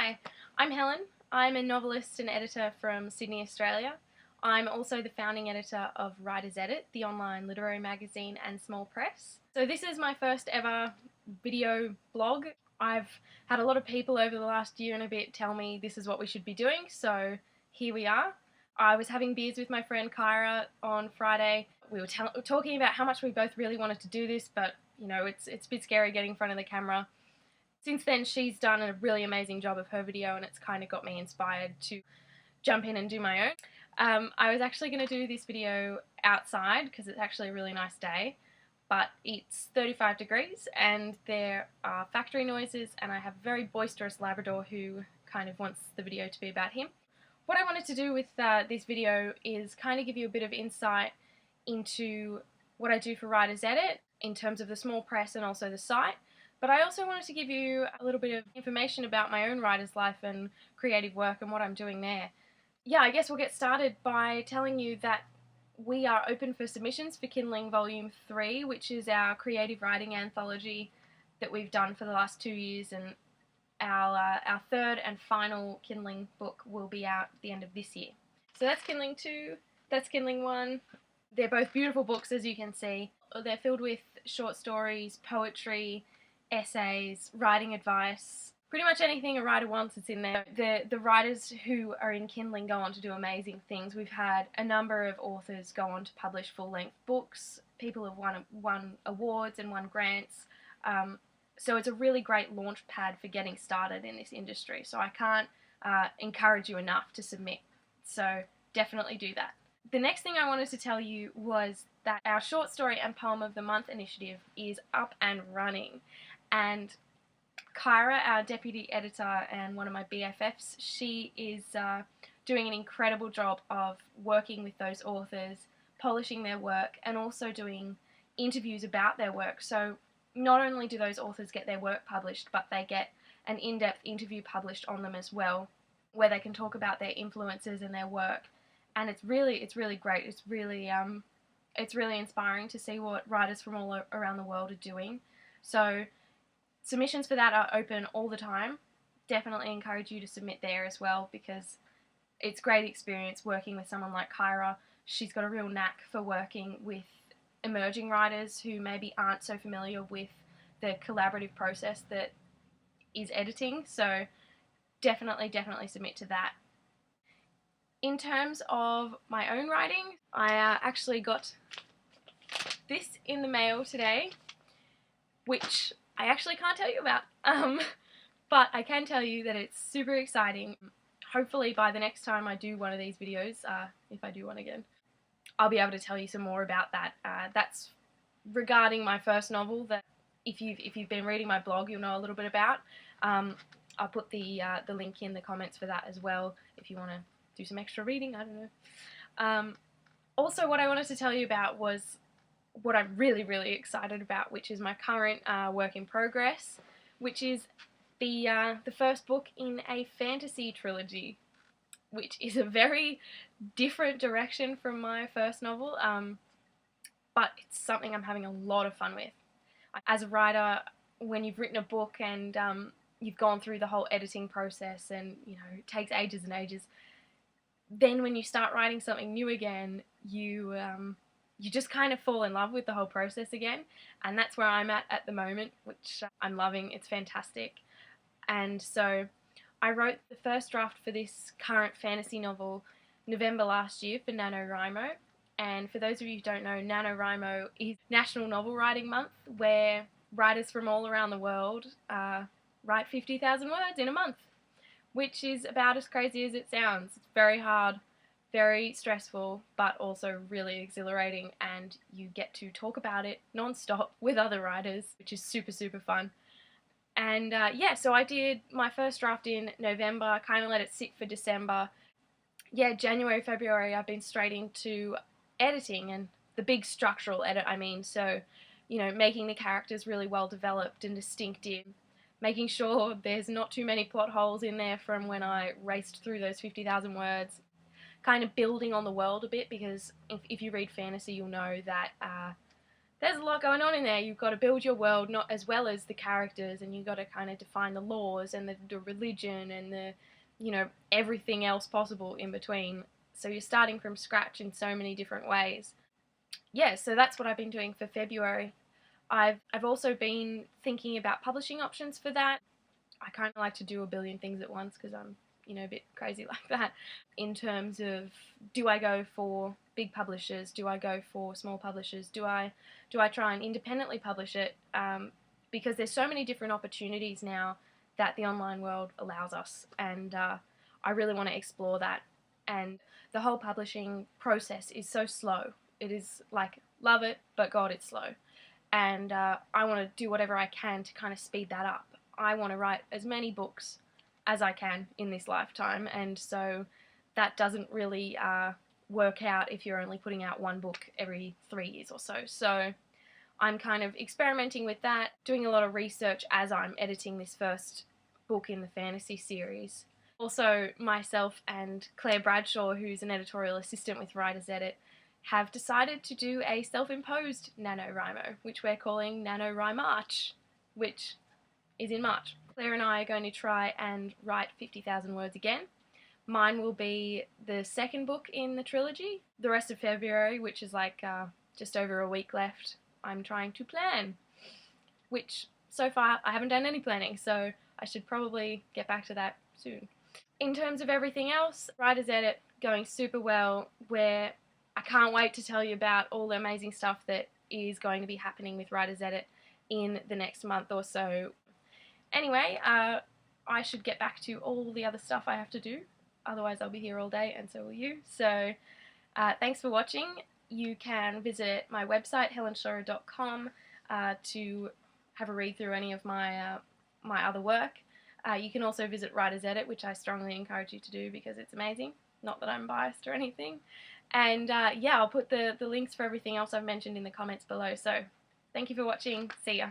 Hi, I'm Helen. I'm a novelist and editor from Sydney, Australia. I'm also the founding editor of Writer's Edit, the online literary magazine and small press. So this is my first ever video blog. I've had a lot of people over the last year and a bit tell me this is what we should be doing, so here we are. I was having beers with my friend Kyra on Friday. We were talking about how much we both really wanted to do this, but you know, it's a bit scary getting in front of the camera. Since then, she's done a really amazing job of her video, and it's kind of got me inspired to jump in and do my own. I was actually going to do this video outside because it's actually a really nice day, but it's 35 degrees and there are factory noises, and I have a very boisterous Labrador who kind of wants the video to be about him. What I wanted to do with this video is kind of give you a bit of insight into what I do for Writer's Edit in terms of the small press and also the site. But I also wanted to give you a little bit of information about my own writer's life and creative work and what I'm doing there. Yeah, I guess we'll get started by telling you that we are open for submissions for Kindling Volume 3, which is our creative writing anthology that we've done for the last 2 years, and our third and final Kindling book will be out at the end of this year. So that's Kindling 2, that's Kindling 1. They're both beautiful books, as you can see. They're filled with short stories, poetry, essays, writing advice, pretty much anything a writer wants is in there. The writers who are in Kindling go on to do amazing things. We've had a number of authors go on to publish full-length books. People have won awards and won grants. So it's a really great launch pad for getting started in this industry. So I can't encourage you enough to submit. So definitely do that. The next thing I wanted to tell you was that our short story and poem of the month initiative is up and running. And Kyra, our deputy editor and one of my BFFs, she is doing an incredible job of working with those authors, polishing their work, and also doing interviews about their work. So not only do those authors get their work published, but they get an in-depth interview published on them as well, where they can talk about their influences and their work. And it's really great. It's really inspiring to see what writers from all around the world are doing. So submissions for that are open all the time. Definitely encourage you to submit there as well, because it's great experience working with someone like Kyra. She's got a real knack for working with emerging writers who maybe aren't so familiar with the collaborative process that is editing. So definitely submit to that. In terms of my own writing, I actually got this in the mail today, which I actually can't tell you about, but I can tell you that it's super exciting. Hopefully by the next time I do one of these videos, if I do one again, I'll be able to tell you some more about that. That's regarding my first novel that if you've been reading my blog, you'll know a little bit about. I'll put the link in the comments for that as well if you want to do some extra reading, I don't know. Also, what I wanted to tell you about was what I'm really excited about, which is my current work in progress, which is the first book in a fantasy trilogy, which is a very different direction from my first novel, but it's something I'm having a lot of fun with. As a writer, when you've written a book and you've gone through the whole editing process and you know it takes ages and ages, then when you start writing something new again, you just kind of fall in love with the whole process again, and that's where I'm at the moment, which I'm loving. It's fantastic. And so I wrote the first draft for this current fantasy novel November last year for Nanowrimo, and for those of you who don't know, Nanowrimo is National Novel Writing Month, where writers from all around the world write 50,000 words in a month, which is about as crazy as it sounds. It's very hard, very stressful, but also really exhilarating, and you get to talk about it non-stop with other writers, which is super fun. And yeah, so I did my first draft in November, kind of let it sit for December. Yeah, January, February, I've been straight into editing, and the big structural edit, I mean, so, you know, making the characters really well developed and distinctive, making sure there's not too many plot holes in there from when I raced through those 50,000 words, kind of building on the world a bit, because if you read fantasy, you'll know that there's a lot going on in there. You've got to build your world, not as well as the characters, and you've got to kind of define the laws and the religion and the, you know, everything else possible in between. So you're starting from scratch in so many different ways. Yeah, so that's what I've been doing for February. I've also been thinking about publishing options for that. I kind of like to do a billion things at once because I'm, you know, a bit crazy like that. In terms of, do I go for big publishers? Do I go for small publishers? Do I try and independently publish it? Because there's so many different opportunities now that the online world allows us, and I really want to explore that. And the whole publishing process is so slow. It is like, love it, but God, it's slow. And I want to do whatever I can to kind of speed that up. I want to write as many books as I can in this lifetime, and so that doesn't really work out if you're only putting out one book every 3 years or so. So I'm kind of experimenting with that, doing a lot of research as I'm editing this first book in the fantasy series. Also, myself and Claire Bradshaw, who's an editorial assistant with Writer's Edit, have decided to do a self-imposed Nanowrimo, which we're calling March, which is in March. Claire and I are going to try and write 50,000 words again. Mine will be the second book in the trilogy. The rest of February, which is like just over a week left, I'm trying to plan, which so far I haven't done any planning, so I should probably get back to that soon. In terms of everything else, Writer's Edit going super well, where I can't wait to tell you about all the amazing stuff that is going to be happening with Writer's Edit in the next month or so. Anyway, I should get back to all the other stuff I have to do, otherwise I'll be here all day and so will you. So thanks for watching. You can visit my website, helenscheuerer.com, to have a read through any of my my other work. You can also visit Writer's Edit, which I strongly encourage you to do because it's amazing. Not that I'm biased or anything. And yeah, I'll put the links for everything else I've mentioned in the comments below. So thank you for watching. See ya.